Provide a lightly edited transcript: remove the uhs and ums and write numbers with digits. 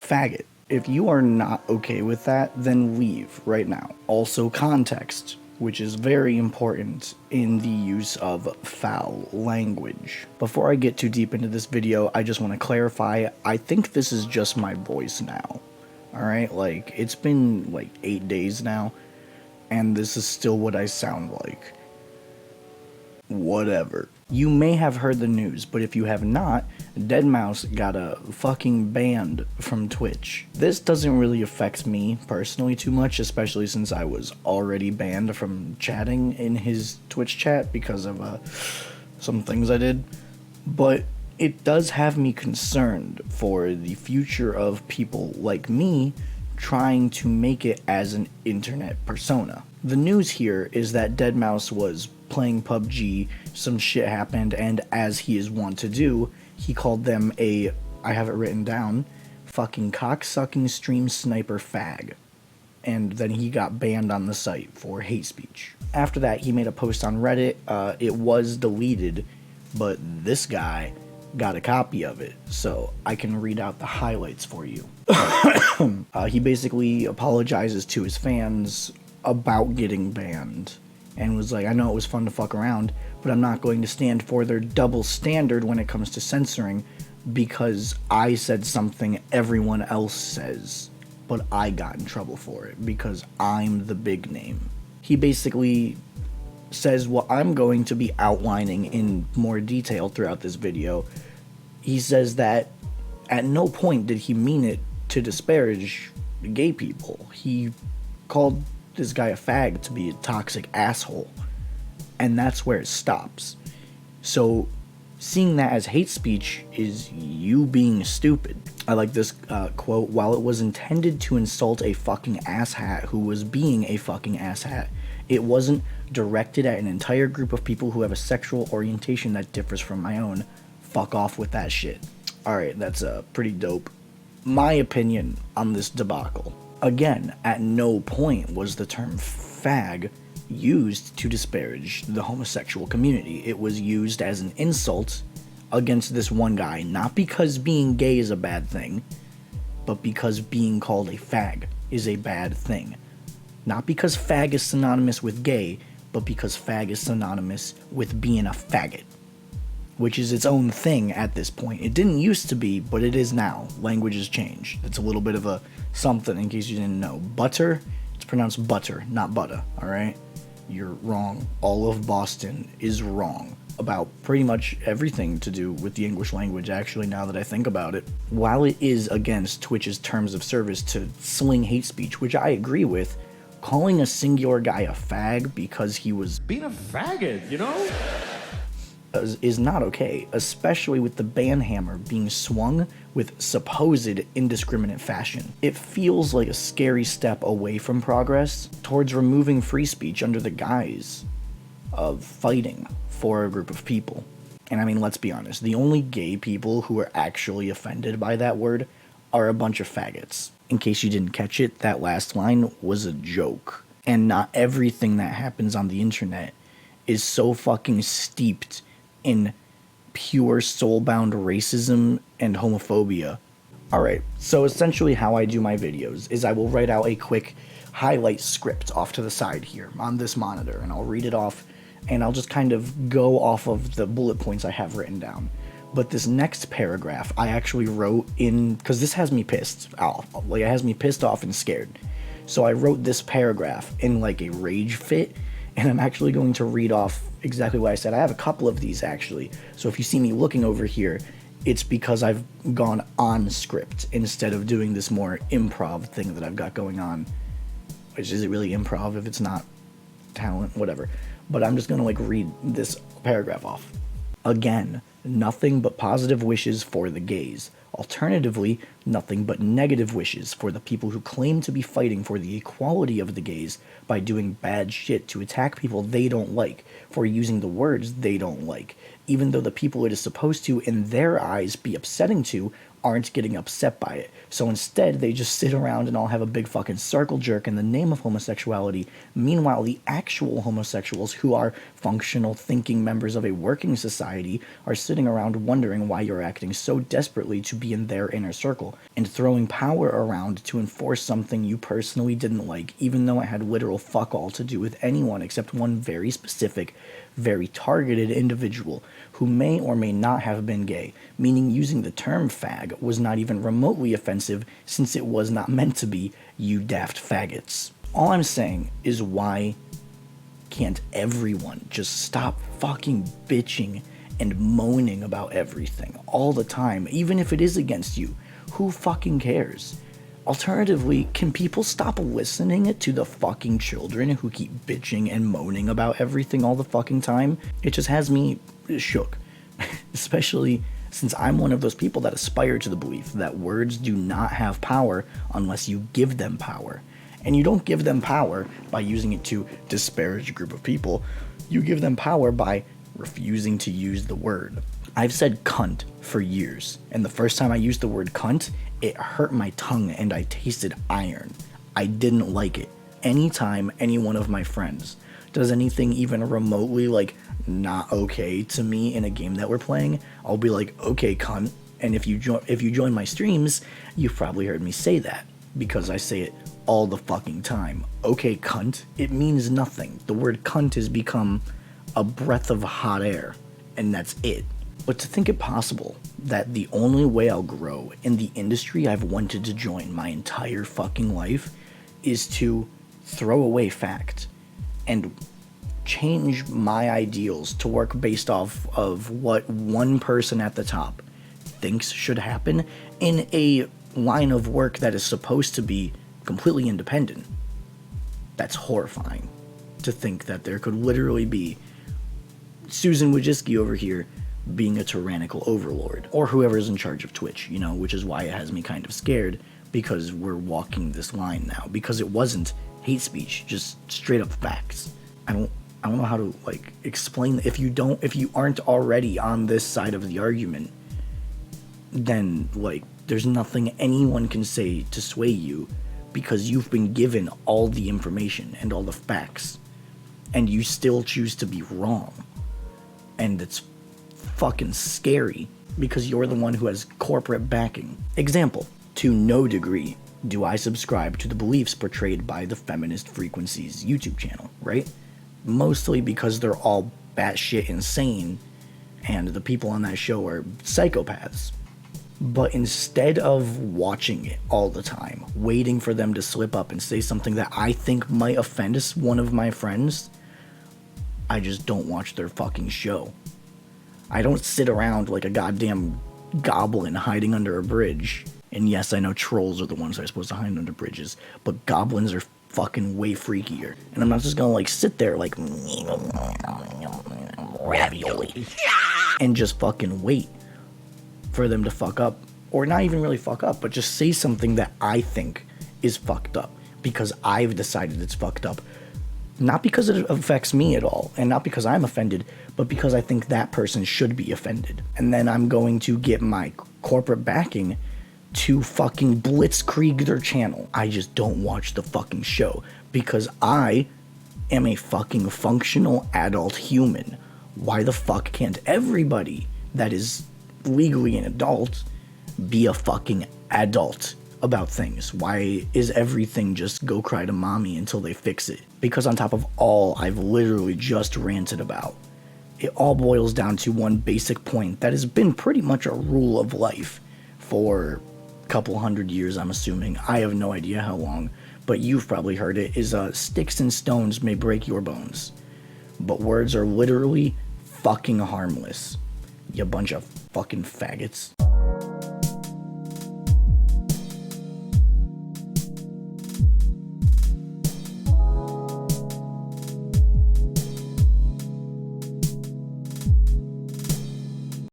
faggot. If you are not okay with that, then leave right now. Also, context, which is very important in the use of foul language. Before I get too deep into this video, I just want to clarify, I think this is just my voice now. Alright, like, it's been like 8 days now, and this is still what I sound like. Whatever. You may have heard the news, but if you have not, deadmau5 got a fucking banned from Twitch. This doesn't really affect me personally too much, especially since I was already banned from chatting in his Twitch chat because of some things I did. But it does have me concerned for the future of people like me trying to make it as an internet persona. The news here is that deadmau5 was playing PUBG, some shit happened, and as he is wont to do, he called them a, I have it written down, fucking cocksucking stream sniper fag. And then he got banned on the site for hate speech. After that, he made a post on Reddit. It was deleted, but this guy got a copy of it, so I can read out the highlights for you. He basically apologizes to his fans about getting banned, and was like, I know it was fun to fuck around, but I'm not going to stand for their double standard when it comes to censoring, because I said something everyone else says, but I got in trouble for it, because I'm the big name. He basically says what I'm going to be outlining in more detail throughout this video. He says that at no point did he mean it to disparage gay people. He called this guy a fag to be a toxic asshole, and that's where it stops. So seeing that as hate speech is you being stupid. I like this quote, while it was intended to insult a fucking asshat who was being a fucking asshat, it wasn't directed at an entire group of people who have a sexual orientation that differs from my own. Fuck off with that shit. Alright, that's pretty dope. My opinion on this debacle. Again, at no point was the term fag used to disparage the homosexual community. It was used as an insult against this one guy, not because being gay is a bad thing, but because being called a fag is a bad thing. Not because fag is synonymous with gay, but because fag is synonymous with being a faggot, which is its own thing at this point. It didn't used to be, but it is now. Language has changed. It's a little bit of a something in case you didn't know. Butter, it's pronounced butter, not butter, alright? You're wrong. All of Boston is wrong about pretty much everything to do with the English language, actually, now that I think about it. While it is against Twitch's terms of service to sling hate speech, which I agree with, calling a singular guy a fag because he was being a faggot, you know? Is not okay, especially with the ban hammer being swung with supposed indiscriminate fashion. It feels like a scary step away from progress towards removing free speech under the guise of fighting for a group of people. And I mean, let's be honest, the only gay people who are actually offended by that word are a bunch of faggots. In case you didn't catch it, that last line was a joke. And not everything that happens on the internet is so fucking steeped in pure soul-bound racism and homophobia. Alright, so essentially how I do my videos is I will write out a quick highlight script off to the side here on this monitor, and I'll read it off, and I'll just kind of go off of the bullet points I have written down. But this next paragraph I actually wrote in, because this has me pissed off, like it has me pissed off and scared. So I wrote this paragraph in like a rage fit, and I'm actually going to read off exactly what I said. I have a couple of these actually, so if you see me looking over here, it's because I've gone on script instead of doing this more improv thing that I've got going on. Which, is it really improv if it's not talent? Whatever. But I'm just gonna like read this paragraph off. Again, nothing but positive wishes for the gays. Alternatively, nothing but negative wishes for the people who claim to be fighting for the equality of the gays by doing bad shit to attack people they don't like, for using the words they don't like, even though the people it is supposed to, in their eyes, be upsetting to, aren't getting upset by it. So instead, they just sit around and all have a big fucking circle jerk in the name of homosexuality. Meanwhile, the actual homosexuals, who are functional, thinking members of a working society, are sitting around wondering why you're acting so desperately to be in their inner circle, and throwing power around to enforce something you personally didn't like, even though it had literal fuck all to do with anyone except one very specific, very targeted individual who may or may not have been gay, meaning using the term fag was not even remotely offensive since it was not meant to be, you daft faggots. All I'm saying is, why can't everyone just stop fucking bitching and moaning about everything all the time, even if it is against you? Who fucking cares? Alternatively, can people stop listening to the fucking children who keep bitching and moaning about everything all the fucking time? It just has me shook, especially since I'm one of those people that aspire to the belief that words do not have power unless you give them power. And you don't give them power by using it to disparage a group of people. You give them power by refusing to use the word. I've said cunt for years, and the first time I used the word cunt, it hurt my tongue and I tasted iron. I didn't like it. Anytime any one of my friends does anything even remotely not okay to me in a game that we're playing, I'll be like, okay, cunt. And if you join my streams, you've probably heard me say that, because I say it all the fucking time. Okay, cunt. It means nothing. The word cunt has become a breath of hot air, and that's it. But to think it possible that the only way I'll grow in the industry I've wanted to join my entire fucking life is to throw away fact and change my ideals to work based off of what one person at the top thinks should happen in a line of work that is supposed to be completely independent. That's horrifying, to think that there could literally be Susan Wojcicki over here being a tyrannical overlord, or whoever's in charge of Twitch, which is why it has me kind of scared, because we're walking this line now, because it wasn't hate speech, just straight up facts. I don't know how to explain. If you aren't already on this side of the argument, then there's nothing anyone can say to sway you, because you've been given all the information and all the facts, and you still choose to be wrong. And it's fucking scary, because you're the one who has corporate backing. Example, to no degree do I subscribe to the beliefs portrayed by the Feminist Frequencies YouTube channel, right? Mostly because they're all batshit insane, and the people on that show are psychopaths. But instead of watching it all the time, waiting for them to slip up and say something that I think might offend one of my friends, I just don't watch their fucking show. I don't sit around like a goddamn goblin hiding under a bridge. And yes, I know trolls are the ones that are supposed to hide under bridges, but goblins are fucking way freakier. And I'm not just gonna sit there ravioli and just fucking wait for them to fuck up. Or not even really fuck up, but just say something that I think is fucked up, because I've decided it's fucked up. Not because it affects me at all, and not because I'm offended, but because I think that person should be offended. And then I'm going to get my corporate backing to fucking blitzkrieg their channel. I just don't watch the fucking show, because I am a fucking functional adult human. Why the fuck can't everybody that is legally an adult be a fucking adult about things? Why is everything just go cry to mommy until they fix it? Because on top of all I've literally just ranted about, it all boils down to one basic point that has been pretty much a rule of life for a couple hundred years, I'm assuming. I have no idea how long, but you've probably heard it, is sticks and stones may break your bones, but words are literally fucking harmless. You bunch of fucking faggots.